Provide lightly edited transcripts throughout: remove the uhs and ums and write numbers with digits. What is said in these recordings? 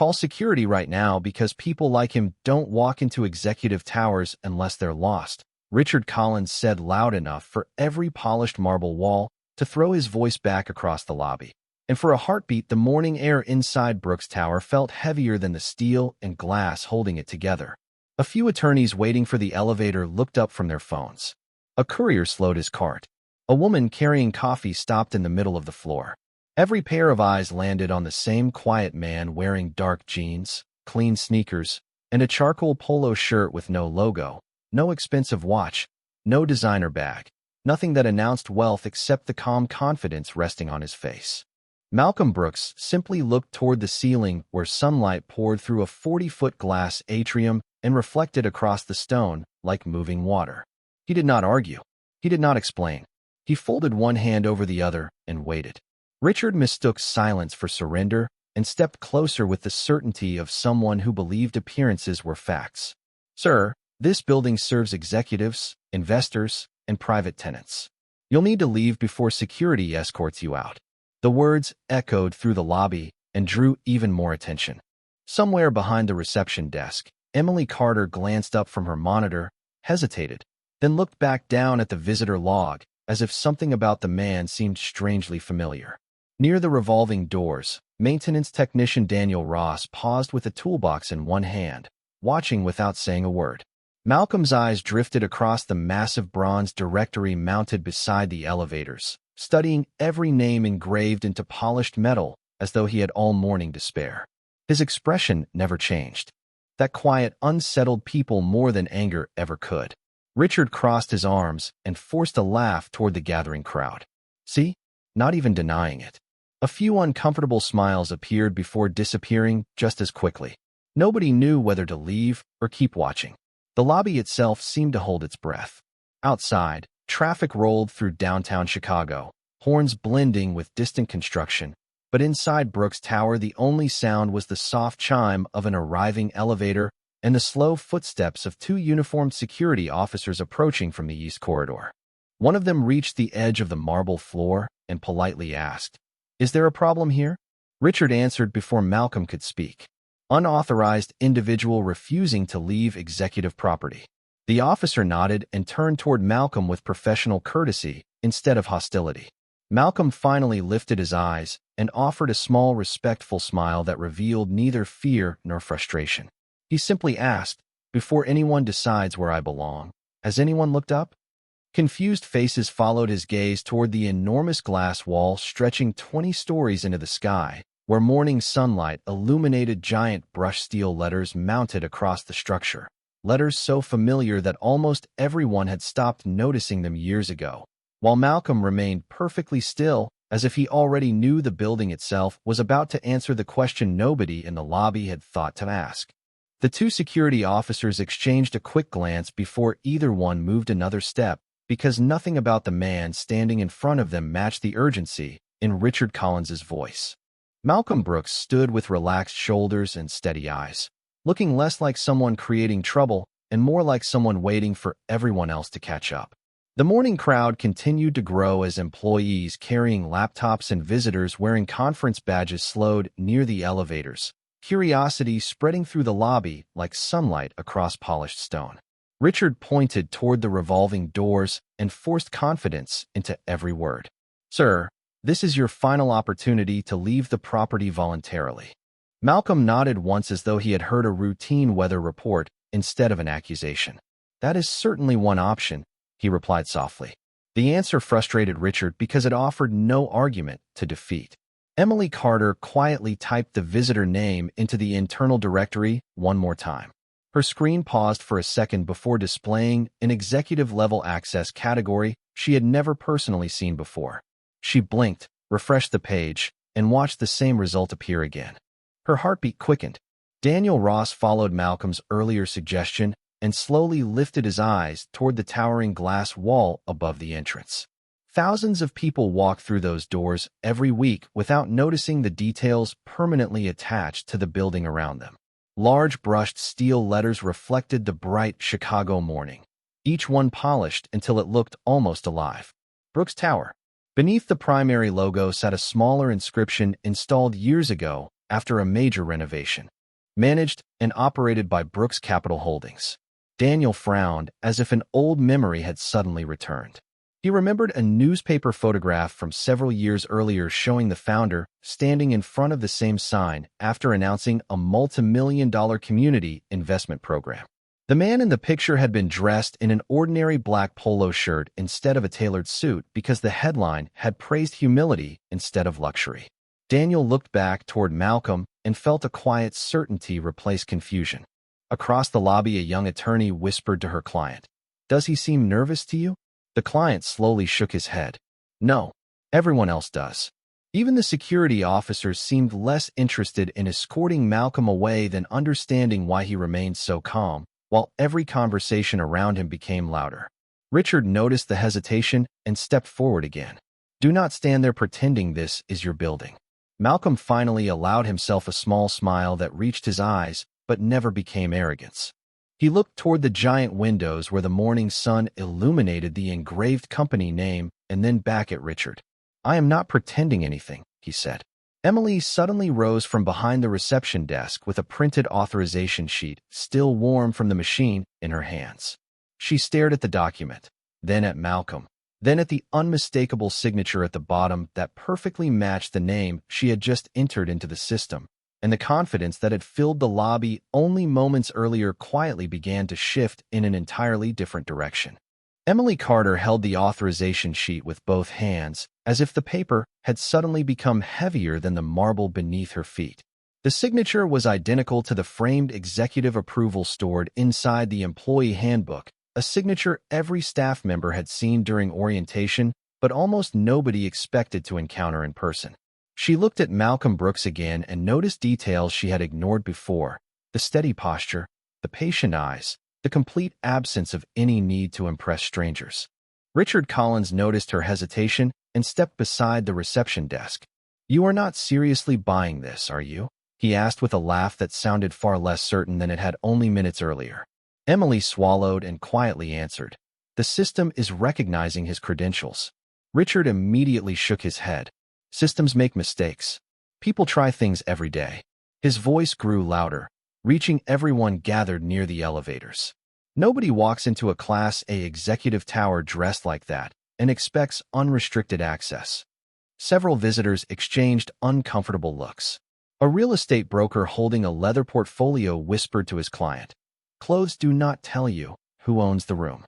Call security right now because people like him don't walk into executive towers unless they're lost, Richard Collins said loud enough for every polished marble wall to throw his voice back across the lobby. And for a heartbeat, the morning air inside Brooks Tower felt heavier than the steel and glass holding it together. A few attorneys waiting for the elevator looked up from their phones. A courier slowed his cart. A woman carrying coffee stopped in the middle of the floor. Every pair of eyes landed on the same quiet man wearing dark jeans, clean sneakers, and a charcoal polo shirt with no logo, no expensive watch, no designer bag, nothing that announced wealth except the calm confidence resting on his face. Malcolm Brooks simply looked toward the ceiling where sunlight poured through a 40-foot glass atrium and reflected across the stone like moving water. He did not argue. He did not explain. He folded one hand over the other and waited. Richard mistook silence for surrender and stepped closer with the certainty of someone who believed appearances were facts. "Sir, this building serves executives, investors, and private tenants. You'll need to leave before security escorts you out." The words echoed through the lobby and drew even more attention. Somewhere behind the reception desk, Emily Carter glanced up from her monitor, hesitated, then looked back down at the visitor log as if something about the man seemed strangely familiar. Near the revolving doors, maintenance technician Daniel Ross paused with a toolbox in one hand, watching without saying a word. Malcolm's eyes drifted across the massive bronze directory mounted beside the elevators, studying every name engraved into polished metal as though he had all morning to spare. His expression never changed. That quiet, unsettled people more than anger ever could. Richard crossed his arms and forced a laugh toward the gathering crowd. See? Not even denying it. A few uncomfortable smiles appeared before disappearing just as quickly. Nobody knew whether to leave or keep watching. The lobby itself seemed to hold its breath. Outside, traffic rolled through downtown Chicago, horns blending with distant construction. But inside Brooks Tower, the only sound was the soft chime of an arriving elevator and the slow footsteps of two uniformed security officers approaching from the east corridor. One of them reached the edge of the marble floor and politely asked, "Is there a problem here?" Richard answered before Malcolm could speak. "Unauthorized individual refusing to leave executive property." The officer nodded and turned toward Malcolm with professional courtesy instead of hostility. Malcolm finally lifted his eyes and offered a small, respectful smile that revealed neither fear nor frustration. He simply asked, "Before anyone decides where I belong, has anyone looked up?" Confused faces followed his gaze toward the enormous glass wall stretching 20 stories into the sky, where morning sunlight illuminated giant brushed steel letters mounted across the structure. Letters so familiar that almost everyone had stopped noticing them years ago, while Malcolm remained perfectly still, as if he already knew the building itself was about to answer the question nobody in the lobby had thought to ask. The two security officers exchanged a quick glance before either one moved another step, because nothing about the man standing in front of them matched the urgency in Richard Collins's voice. Malcolm Brooks stood with relaxed shoulders and steady eyes, looking less like someone creating trouble and more like someone waiting for everyone else to catch up. The morning crowd continued to grow as employees carrying laptops and visitors wearing conference badges slowed near the elevators, curiosity spreading through the lobby like sunlight across polished stone. Richard pointed toward the revolving doors and forced confidence into every word. "Sir, this is your final opportunity to leave the property voluntarily." Malcolm nodded once as though he had heard a routine weather report instead of an accusation. "That is certainly one option," he replied softly. The answer frustrated Richard because it offered no argument to defeat. Emily Carter quietly typed the visitor name into the internal directory one more time. Her screen paused for a second before displaying an executive-level access category she had never personally seen before. She blinked, refreshed the page, and watched the same result appear again. Her heartbeat quickened. Daniel Ross followed Malcolm's earlier suggestion and slowly lifted his eyes toward the towering glass wall above the entrance. Thousands of people walk through those doors every week without noticing the details permanently attached to the building around them. Large brushed steel letters reflected the bright Chicago morning, each one polished until it looked almost alive. Brooks Tower. Beneath the primary logo sat a smaller inscription installed years ago after a major renovation. Managed and operated by Brooks Capital Holdings. Daniel frowned as if an old memory had suddenly returned. He remembered a newspaper photograph from several years earlier showing the founder standing in front of the same sign after announcing a multi-million-dollar community investment program. The man in the picture had been dressed in an ordinary black polo shirt instead of a tailored suit because the headline had praised humility instead of luxury. Daniel looked back toward Malcolm and felt a quiet certainty replace confusion. Across the lobby, a young attorney whispered to her client, "Does he seem nervous to you?" The client slowly shook his head. "No, everyone else does." Even the security officers seemed less interested in escorting Malcolm away than understanding why he remained so calm, while every conversation around him became louder. Richard noticed the hesitation and stepped forward again. "Do not stand there pretending this is your building." Malcolm finally allowed himself a small smile that reached his eyes but never became arrogance. He looked toward the giant windows where the morning sun illuminated the engraved company name and then back at Richard. "I am not pretending anything," he said. Emily suddenly rose from behind the reception desk with a printed authorization sheet, still warm from the machine, in her hands. She stared at the document, then at Malcolm, then at the unmistakable signature at the bottom that perfectly matched the name she had just entered into the system, and the confidence that had filled the lobby only moments earlier quietly began to shift in an entirely different direction. Emily Carter held the authorization sheet with both hands, as if the paper had suddenly become heavier than the marble beneath her feet. The signature was identical to the framed executive approval stored inside the employee handbook, a signature every staff member had seen during orientation, but almost nobody expected to encounter in person. She looked at Malcolm Brooks again and noticed details she had ignored before: the steady posture, the patient eyes, the complete absence of any need to impress strangers. Richard Collins noticed her hesitation and stepped beside the reception desk. "You are not seriously buying this, are you?" he asked with a laugh that sounded far less certain than it had only minutes earlier. Emily swallowed and quietly answered, "The system is recognizing his credentials." Richard immediately shook his head. "Systems make mistakes. People try things every day." His voice grew louder, reaching everyone gathered near the elevators. "Nobody walks into a Class A executive tower dressed like that and expects unrestricted access." Several visitors exchanged uncomfortable looks. A real estate broker holding a leather portfolio whispered to his client, "Clothes do not tell you who owns the room."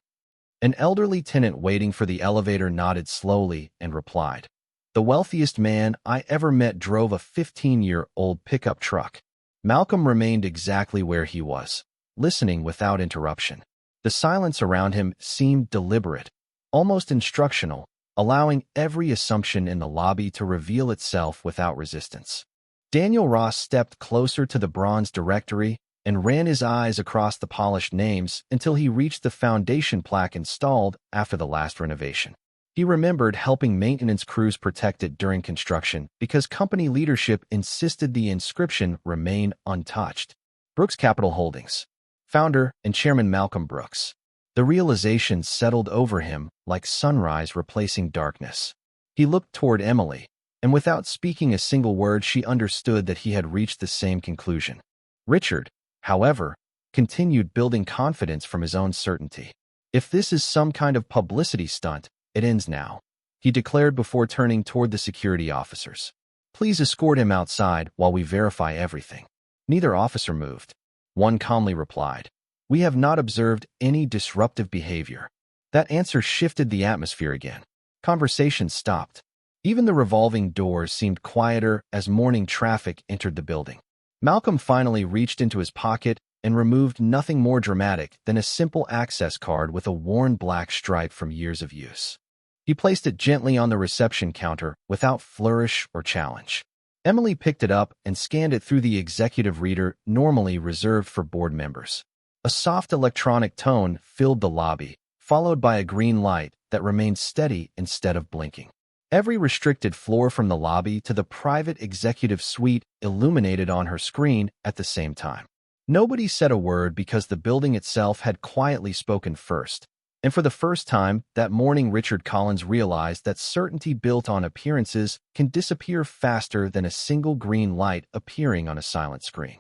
An elderly tenant waiting for the elevator nodded slowly and replied, "The wealthiest man I ever met drove a 15-year-old pickup truck." Malcolm remained exactly where he was, listening without interruption. The silence around him seemed deliberate, almost instructional, allowing every assumption in the lobby to reveal itself without resistance. Daniel Ross stepped closer to the bronze directory and ran his eyes across the polished names until he reached the foundation plaque installed after the last renovation. He remembered helping maintenance crews protect it during construction because company leadership insisted the inscription remain untouched. Brooks Capital Holdings. Founder and Chairman Malcolm Brooks. The realization settled over him like sunrise replacing darkness. He looked toward Emily, and without speaking a single word, she understood that he had reached the same conclusion. Richard, however, continued building confidence from his own certainty. "If this is some kind of publicity stunt, it ends now," he declared before turning toward the security officers. "Please escort him outside while we verify everything." Neither officer moved. One calmly replied, "We have not observed any disruptive behavior." That answer shifted the atmosphere again. Conversation stopped. Even the revolving doors seemed quieter as morning traffic entered the building. Malcolm finally reached into his pocket and removed nothing more dramatic than a simple access card with a worn black stripe from years of use. He placed it gently on the reception counter without flourish or challenge. Emily picked it up and scanned it through the executive reader normally reserved for board members. A soft electronic tone filled the lobby, followed by a green light that remained steady instead of blinking. Every restricted floor from the lobby to the private executive suite illuminated on her screen at the same time. Nobody said a word because the building itself had quietly spoken first. And for the first time, that morning Richard Collins realized that certainty built on appearances can disappear faster than a single green light appearing on a silent screen.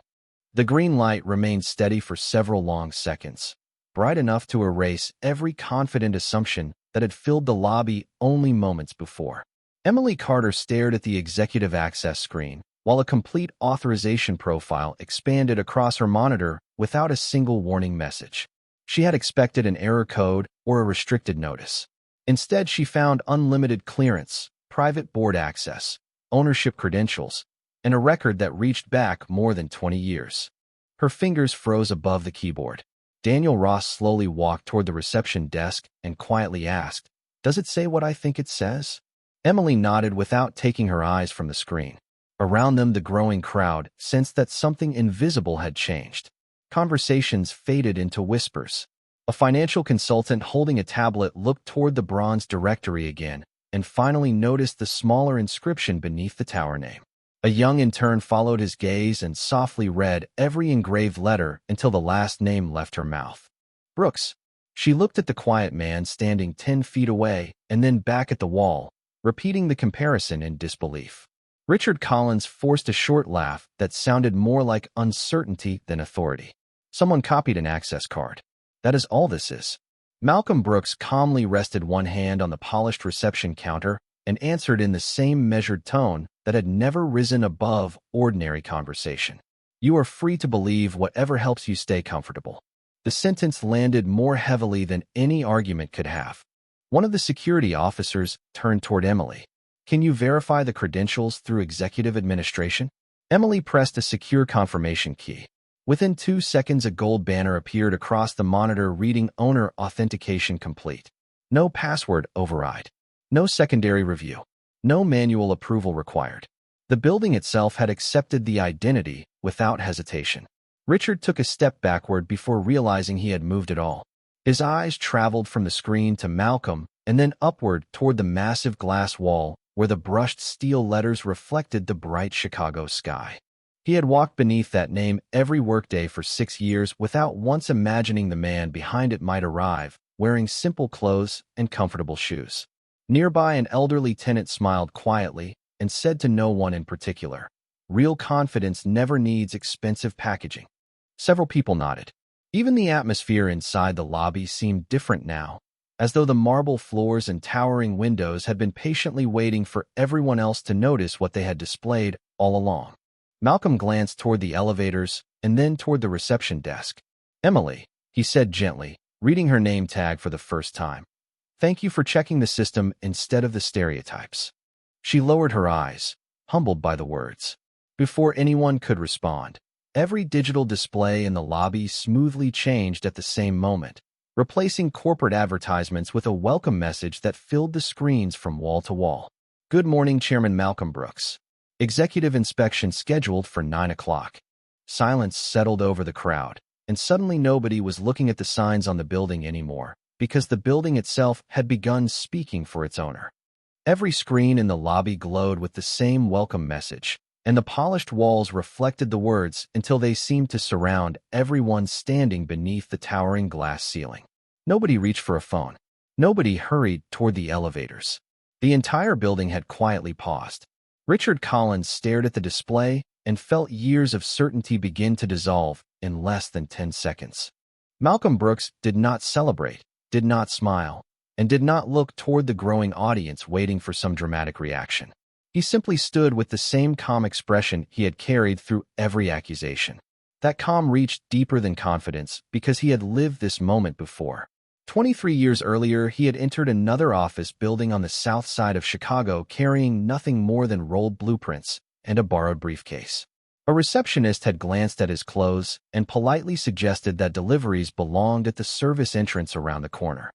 The green light remained steady for several long seconds, bright enough to erase every confident assumption that had filled the lobby only moments before. Emily Carter stared at the executive access screen, while a complete authorization profile expanded across her monitor without a single warning message. She had expected an error code or a restricted notice. Instead, she found unlimited clearance, private board access, ownership credentials, and a record that reached back more than 20 years. Her fingers froze above the keyboard. Daniel Ross slowly walked toward the reception desk and quietly asked, "Does it say what I think it says?" Emily nodded without taking her eyes from the screen. Around them, the growing crowd sensed that something invisible had changed. Conversations faded into whispers. A financial consultant holding a tablet looked toward the bronze directory again and finally noticed the smaller inscription beneath the tower name. A young intern followed his gaze and softly read every engraved letter until the last name left her mouth. Brooks. She looked at the quiet man standing 10 feet away and then back at the wall, repeating the comparison in disbelief. Richard Collins forced a short laugh that sounded more like uncertainty than authority. Someone copied an access card. That is all this is. Malcolm Brooks calmly rested one hand on the polished reception counter and answered in the same measured tone that had never risen above ordinary conversation. You are free to believe whatever helps you stay comfortable. The sentence landed more heavily than any argument could have. One of the security officers turned toward Emily. Can you verify the credentials through executive administration? Emily pressed a secure confirmation key. Within 2 seconds, a gold banner appeared across the monitor reading Owner Authentication Complete. No password override. No secondary review. No manual approval required. The building itself had accepted the identity without hesitation. Richard took a step backward before realizing he had moved at all. His eyes traveled from the screen to Malcolm and then upward toward the massive glass wall where the brushed steel letters reflected the bright Chicago sky. He had walked beneath that name every workday for 6 years without once imagining the man behind it might arrive, wearing simple clothes and comfortable shoes. Nearby, an elderly tenant smiled quietly and said to no one in particular, "Real confidence never needs expensive packaging." Several people nodded. Even the atmosphere inside the lobby seemed different now, as though the marble floors and towering windows had been patiently waiting for everyone else to notice what they had displayed all along. Malcolm glanced toward the elevators and then toward the reception desk. "Emily," he said gently, reading her name tag for the first time. "Thank you for checking the system instead of the stereotypes." She lowered her eyes, humbled by the words. Before anyone could respond, every digital display in the lobby smoothly changed at the same moment, replacing corporate advertisements with a welcome message that filled the screens from wall to wall. "Good morning, Chairman Malcolm Brooks. Executive inspection scheduled for 9 o'clock. Silence settled over the crowd, and suddenly nobody was looking at the signs on the building anymore, because the building itself had begun speaking for its owner. Every screen in the lobby glowed with the same welcome message, and the polished walls reflected the words until they seemed to surround everyone standing beneath the towering glass ceiling. Nobody reached for a phone. Nobody hurried toward the elevators. The entire building had quietly paused. Richard Collins stared at the display and felt years of certainty begin to dissolve in less than 10 seconds. Malcolm Brooks did not celebrate, did not smile, and did not look toward the growing audience waiting for some dramatic reaction. He simply stood with the same calm expression he had carried through every accusation. That calm reached deeper than confidence because he had lived this moment before. 23 years earlier, he had entered another office building on the south side of Chicago carrying nothing more than rolled blueprints and a borrowed briefcase. A receptionist had glanced at his clothes and politely suggested that deliveries belonged at the service entrance around the corner.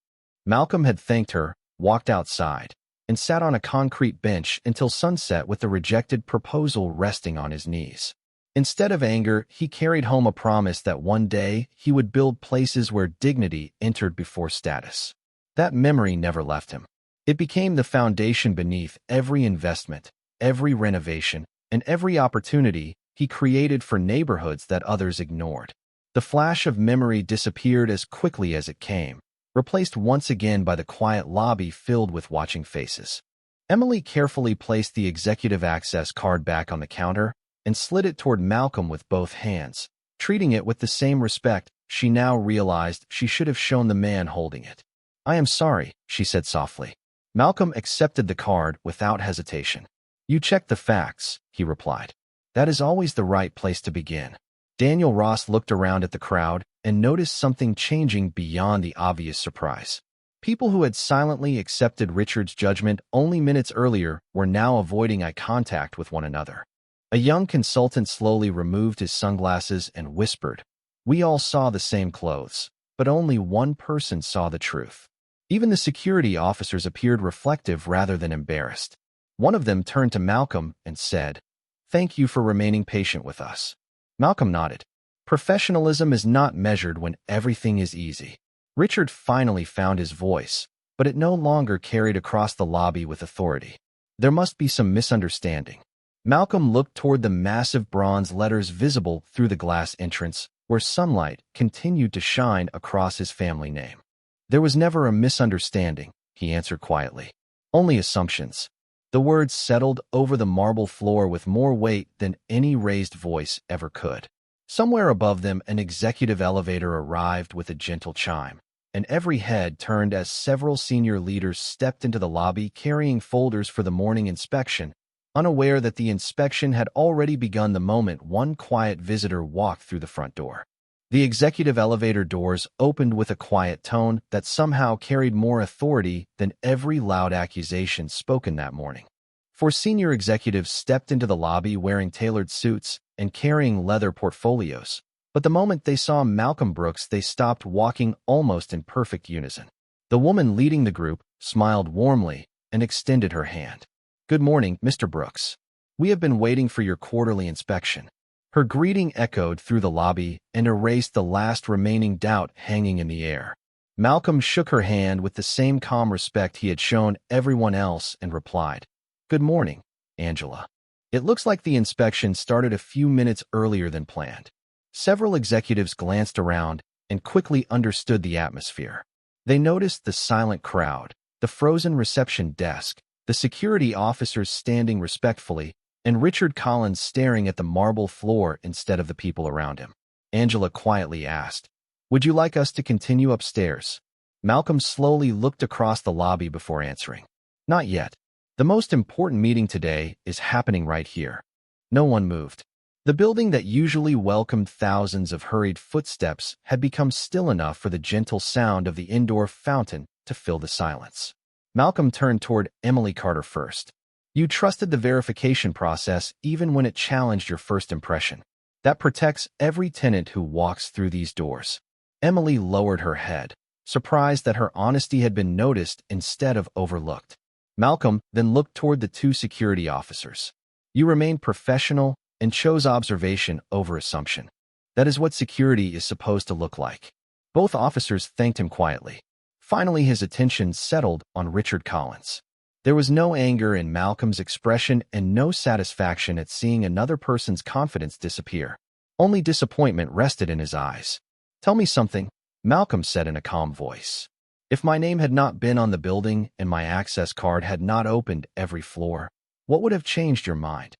Malcolm had thanked her, walked outside, and sat on a concrete bench until sunset with the rejected proposal resting on his knees. Instead of anger, he carried home a promise that one day he would build places where dignity entered before status. That memory never left him. It became the foundation beneath every investment, every renovation, and every opportunity he created for neighborhoods that others ignored. The flash of memory disappeared as quickly as it came, replaced once again by the quiet lobby filled with watching faces. Emily carefully placed the executive access card back on the counter and slid it toward Malcolm with both hands, treating it with the same respect she now realized she should have shown the man holding it. "I am sorry," she said softly. Malcolm accepted the card without hesitation. "You checked the facts," he replied. "That is always the right place to begin." Daniel Ross looked around at the crowd and noticed something changing beyond the obvious surprise. People who had silently accepted Richard's judgment only minutes earlier were now avoiding eye contact with one another. A young consultant slowly removed his sunglasses and whispered, "We all saw the same clothes, but only one person saw the truth." Even the security officers appeared reflective rather than embarrassed. One of them turned to Malcolm and said, "Thank you for remaining patient with us." Malcolm nodded. Professionalism is not measured when everything is easy. Richard finally found his voice, but it no longer carried across the lobby with authority. There must be some misunderstanding. Malcolm looked toward the massive bronze letters visible through the glass entrance, where sunlight continued to shine across his family name. "There was never a misunderstanding," he answered quietly. "Only assumptions." The words settled over the marble floor with more weight than any raised voice ever could. Somewhere above them, an executive elevator arrived with a gentle chime, and every head turned as several senior leaders stepped into the lobby carrying folders for the morning inspection, unaware that the inspection had already begun the moment one quiet visitor walked through the front door. The executive elevator doors opened with a quiet tone that somehow carried more authority than every loud accusation spoken that morning. Four senior executives stepped into the lobby wearing tailored suits and carrying leather portfolios, but the moment they saw Malcolm Brooks, they stopped walking almost in perfect unison. The woman leading the group smiled warmly and extended her hand. "Good morning, Mr. Brooks. We have been waiting for your quarterly inspection." Her greeting echoed through the lobby and erased the last remaining doubt hanging in the air. Malcolm shook her hand with the same calm respect he had shown everyone else and replied, "Good morning, Angela. It looks like the inspection started a few minutes earlier than planned." Several executives glanced around and quickly understood the atmosphere. They noticed the silent crowd, the frozen reception desk, the security officers standing respectfully, and Richard Collins staring at the marble floor instead of the people around him. Angela quietly asked, "Would you like us to continue upstairs?" Malcolm slowly looked across the lobby before answering, "Not yet. The most important meeting today is happening right here." No one moved. The building that usually welcomed thousands of hurried footsteps had become still enough for the gentle sound of the indoor fountain to fill the silence. Malcolm turned toward Emily Carter first. "You trusted the verification process even when it challenged your first impression. That protects every tenant who walks through these doors." Emily lowered her head, surprised that her honesty had been noticed instead of overlooked. Malcolm then looked toward the two security officers. "You remained professional and chose observation over assumption. That is what security is supposed to look like." Both officers thanked him quietly. Finally, his attention settled on Richard Collins. There was no anger in Malcolm's expression and no satisfaction at seeing another person's confidence disappear. Only disappointment rested in his eyes. "Tell me something," Malcolm said in a calm voice. "If my name had not been on the building and my access card had not opened every floor, what would have changed your mind?"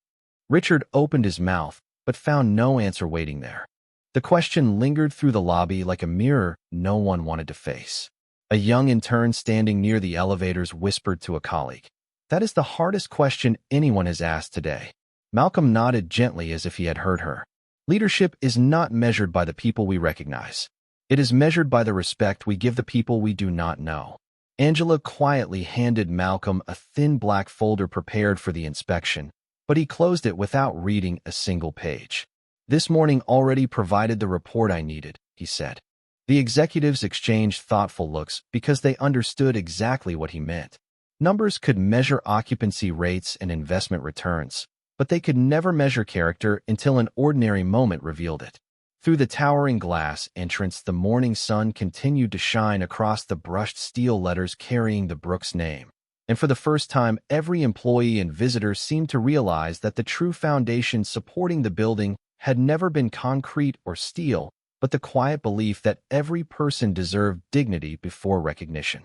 Richard opened his mouth, but found no answer waiting there. The question lingered through the lobby like a mirror no one wanted to face. A young intern standing near the elevators whispered to a colleague, "That is the hardest question anyone has asked today." Malcolm nodded gently as if he had heard her. "Leadership is not measured by the people we recognize. It is measured by the respect we give the people we do not know." Angela quietly handed Malcolm a thin black folder prepared for the inspection, but he closed it without reading a single page. "This morning already provided the report I needed," he said. The executives exchanged thoughtful looks because they understood exactly what he meant. Numbers could measure occupancy rates and investment returns, but they could never measure character until an ordinary moment revealed it. Through the towering glass entrance, the morning sun continued to shine across the brushed steel letters carrying the Brooks name. And for the first time, every employee and visitor seemed to realize that the true foundation supporting the building had never been concrete or steel, but the quiet belief that every person deserved dignity before recognition.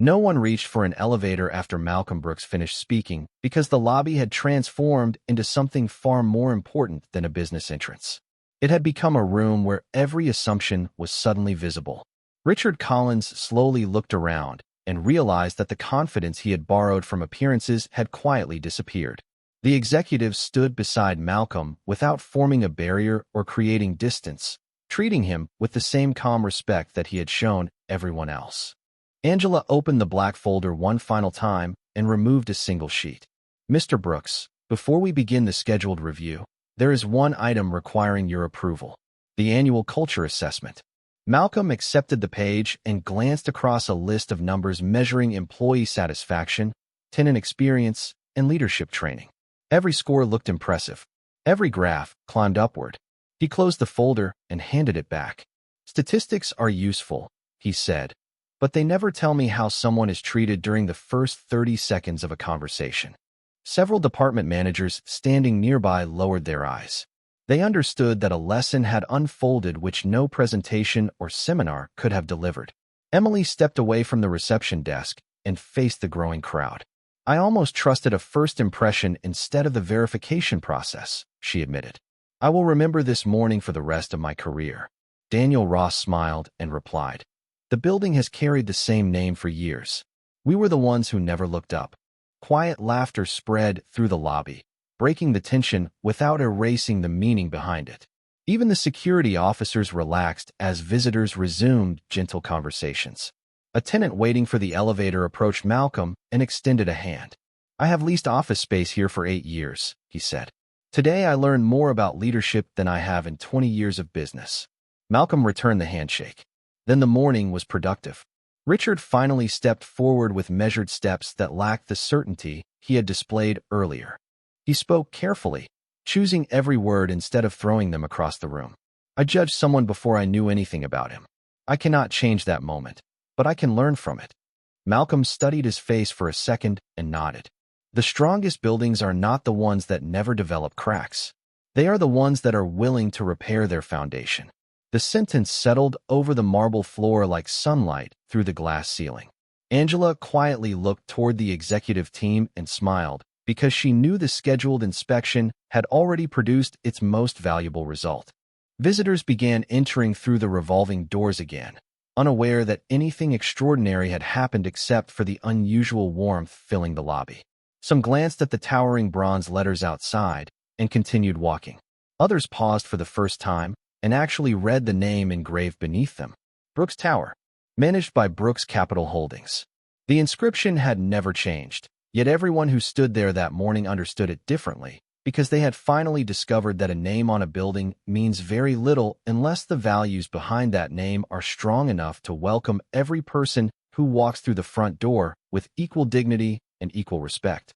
No one reached for an elevator after Malcolm Brooks finished speaking because the lobby had transformed into something far more important than a business entrance. It had become a room where every assumption was suddenly visible. Richard Collins slowly looked around and realized that the confidence he had borrowed from appearances had quietly disappeared. The executives stood beside Malcolm without forming a barrier or creating distance, treating him with the same calm respect that he had shown everyone else. Angela opened the black folder one final time and removed a single sheet. "Mr. Brooks, before we begin the scheduled review, there is one item requiring your approval: the annual culture assessment." Malcolm accepted the page and glanced across a list of numbers measuring employee satisfaction, tenant experience, and leadership training. Every score looked impressive. Every graph climbed upward. He closed the folder and handed it back. "Statistics are useful," he said, "but they never tell me how someone is treated during the first 30 seconds of a conversation." Several department managers standing nearby lowered their eyes. They understood that a lesson had unfolded which no presentation or seminar could have delivered. Emily stepped away from the reception desk and faced the growing crowd. "I almost trusted a first impression instead of the verification process," she admitted. "I will remember this morning for the rest of my career." Daniel Ross smiled and replied, "The building has carried the same name for years. We were the ones who never looked up." Quiet laughter spread through the lobby, breaking the tension without erasing the meaning behind it. Even the security officers relaxed as visitors resumed gentle conversations. A tenant waiting for the elevator approached Malcolm and extended a hand. "I have leased office space here for 8 years," he said. "Today I learned more about leadership than I have in 20 years of business." Malcolm returned the handshake. Then the morning was productive. Richard finally stepped forward with measured steps that lacked the certainty he had displayed earlier. He spoke carefully, choosing every word instead of throwing them across the room. "I judged someone before I knew anything about him. I cannot change that moment, but I can learn from it." Malcolm studied his face for a second and nodded. "The strongest buildings are not the ones that never develop cracks. They are the ones that are willing to repair their foundation." The sentence settled over the marble floor like sunlight through the glass ceiling. Angela quietly looked toward the executive team and smiled, because she knew the scheduled inspection had already produced its most valuable result. Visitors began entering through the revolving doors again, unaware that anything extraordinary had happened except for the unusual warmth filling the lobby. Some glanced at the towering bronze letters outside and continued walking. Others paused for the first time and actually read the name engraved beneath them: Brooks Tower, managed by Brooks Capital Holdings. The inscription had never changed, yet everyone who stood there that morning understood it differently, because they had finally discovered that a name on a building means very little unless the values behind that name are strong enough to welcome every person who walks through the front door with equal dignity and equal respect.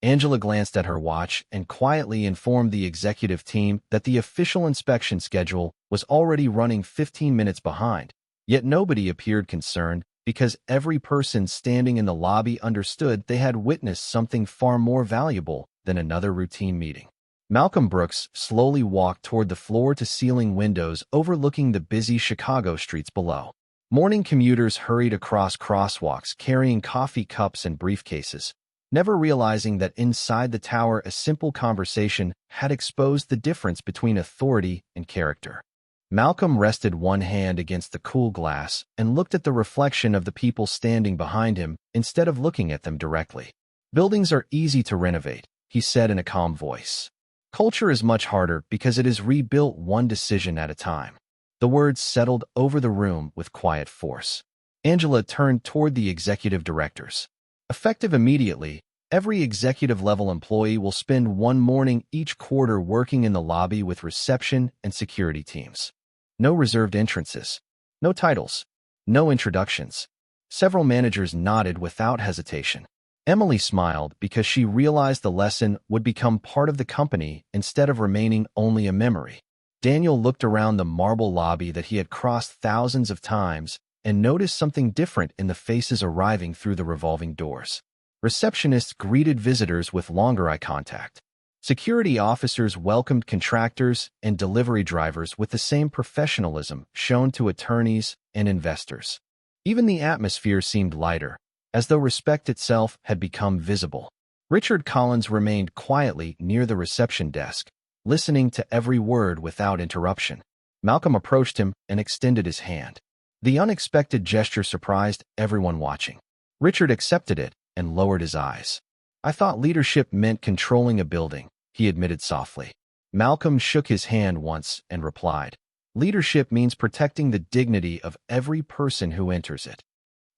Angela glanced at her watch and quietly informed the executive team that the official inspection schedule was already running 15 minutes behind, yet nobody appeared concerned because every person standing in the lobby understood they had witnessed something far more valuable than another routine meeting. Malcolm Brooks slowly walked toward the floor-to-ceiling windows overlooking the busy Chicago streets below. Morning commuters hurried across crosswalks carrying coffee cups and briefcases, never realizing that inside the tower a simple conversation had exposed the difference between authority and character. Malcolm rested one hand against the cool glass and looked at the reflection of the people standing behind him instead of looking at them directly. "Buildings are easy to renovate," he said in a calm voice. "Culture is much harder because it is rebuilt one decision at a time." The words settled over the room with quiet force. Angela turned toward the executive directors. "Effective immediately, every executive-level employee will spend one morning each quarter working in the lobby with reception and security teams. No reserved entrances, no titles, no introductions." Several managers nodded without hesitation. Emily smiled because she realized the lesson would become part of the company instead of remaining only a memory. Daniel looked around the marble lobby that he had crossed thousands of times and noticed something different in the faces arriving through the revolving doors. Receptionists greeted visitors with longer eye contact. Security officers welcomed contractors and delivery drivers with the same professionalism shown to attorneys and investors. Even the atmosphere seemed lighter, as though respect itself had become visible. Richard Collins remained quietly near the reception desk, listening to every word without interruption. Malcolm approached him and extended his hand. The unexpected gesture surprised everyone watching. Richard accepted it and lowered his eyes. "I thought leadership meant controlling a building," he admitted softly. Malcolm shook his hand once and replied, "Leadership means protecting the dignity of every person who enters it."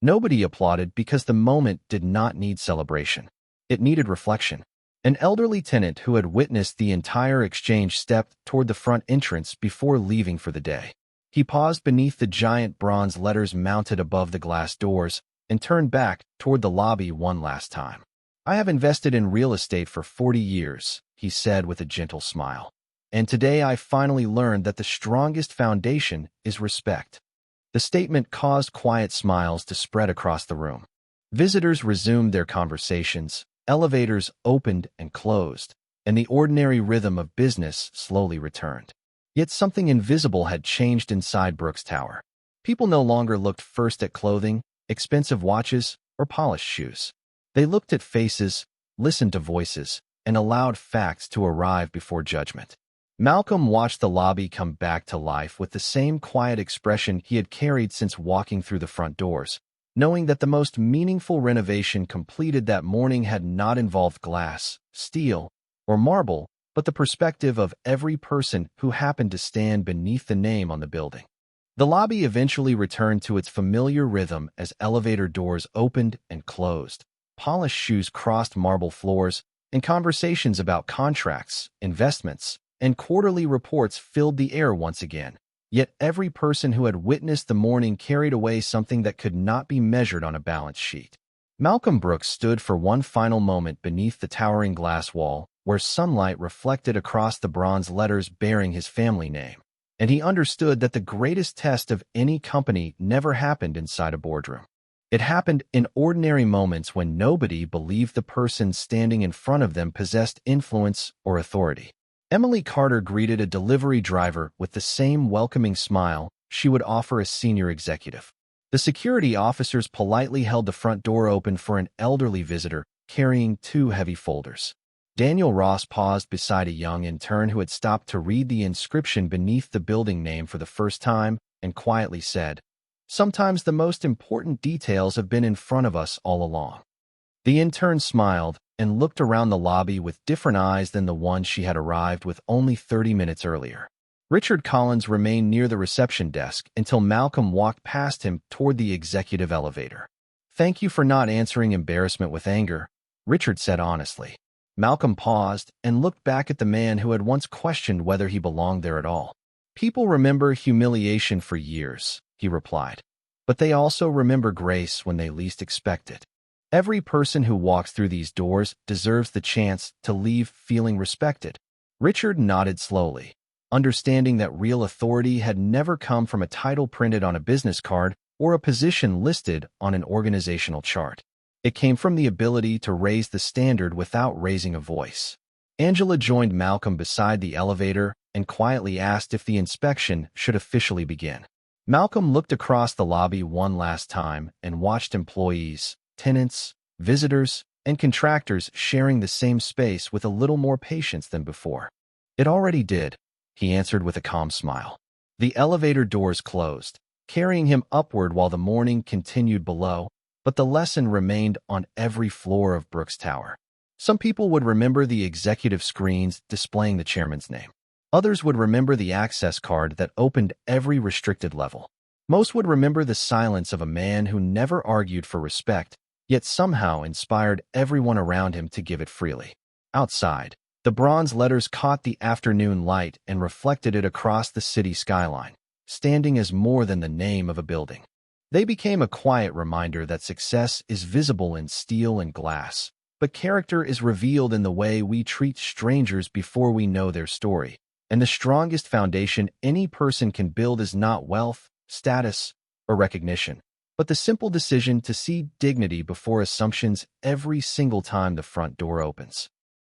Nobody applauded because the moment did not need celebration. It needed reflection. An elderly tenant who had witnessed the entire exchange stepped toward the front entrance before leaving for the day. He paused beneath the giant bronze letters mounted above the glass doors and turned back toward the lobby one last time. "I have invested in real estate for 40 years, he said with a gentle smile. "And today I finally learned that the strongest foundation is respect." The statement caused quiet smiles to spread across the room. Visitors resumed their conversations, elevators opened and closed, and the ordinary rhythm of business slowly returned. Yet something invisible had changed inside Brooks Tower. People no longer looked first at clothing, expensive watches, or polished shoes. They looked at faces, listened to voices, and allowed facts to arrive before judgment. Malcolm watched the lobby come back to life with the same quiet expression he had carried since walking through the front doors, knowing that the most meaningful renovation completed that morning had not involved glass, steel, or marble, but the perspective of every person who happened to stand beneath the name on the building. The lobby eventually returned to its familiar rhythm as elevator doors opened and closed, polished shoes crossed marble floors, and conversations about contracts, investments, and quarterly reports filled the air once again. Yet every person who had witnessed the morning carried away something that could not be measured on a balance sheet. Malcolm Brooks stood for one final moment beneath the towering glass wall, where sunlight reflected across the bronze letters bearing his family name, and he understood that the greatest test of any company never happened inside a boardroom. It happened in ordinary moments when nobody believed the person standing in front of them possessed influence or authority. Emily Carter greeted a delivery driver with the same welcoming smile she would offer a senior executive. The security officers politely held the front door open for an elderly visitor carrying 2 heavy folders. Daniel Ross paused beside a young intern who had stopped to read the inscription beneath the building name for the first time and quietly said, "Sometimes the most important details have been in front of us all along." The intern smiled and looked around the lobby with different eyes than the one she had arrived with only 30 minutes earlier. Richard Collins remained near the reception desk until Malcolm walked past him toward the executive elevator. "Thank you for not answering embarrassment with anger," Richard said honestly. Malcolm paused and looked back at the man who had once questioned whether he belonged there at all. "People remember humiliation for years," he replied, "but they also remember grace when they least expect it. Every person who walks through these doors deserves the chance to leave feeling respected." Richard nodded slowly, understanding that real authority had never come from a title printed on a business card or a position listed on an organizational chart. It came from the ability to raise the standard without raising a voice. Angela joined Malcolm beside the elevator and quietly asked if the inspection should officially begin. Malcolm looked across the lobby one last time and watched employees, tenants, visitors, and contractors sharing the same space with a little more patience than before. "It already did," he answered with a calm smile. The elevator doors closed, carrying him upward while the morning continued below, but the lesson remained on every floor of Brooks Tower. Some people would remember the executive screens displaying the chairman's name. Others would remember the access card that opened every restricted level. Most would remember the silence of a man who never argued for respect, yet somehow inspired everyone around him to give it freely. Outside, the bronze letters caught the afternoon light and reflected it across the city skyline, standing as more than the name of a building. They became a quiet reminder that success is visible in steel and glass, but character is revealed in the way we treat strangers before we know their story. And the strongest foundation any person can build is not wealth, status, or recognition, but the simple decision to see dignity before assumptions every single time the front door opens.